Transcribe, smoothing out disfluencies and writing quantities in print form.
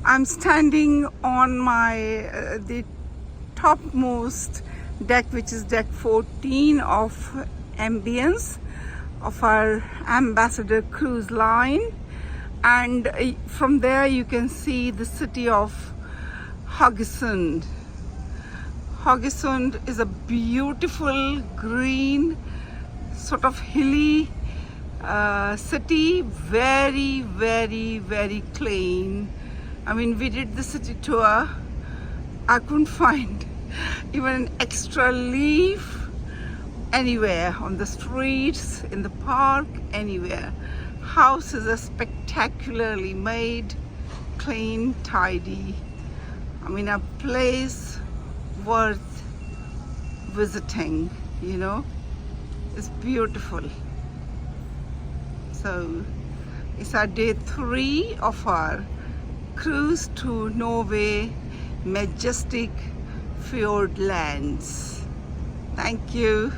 I'm standing on my the topmost deck, which is deck 14 of Ambience of our Ambassador cruise line, and from there you can see the city of Haugesund. Haugesund is a beautiful green, sort of hilly city, very, very, very clean. I mean, we did the city tour. I couldn't find even an extra leaf anywhere, on the streets, in the park, anywhere. Houses are spectacularly made, clean, tidy. I mean, a place worth visiting, you know. It's beautiful. So it's our day 3 of our cruise to Norway majestic fjord lands. Thank you.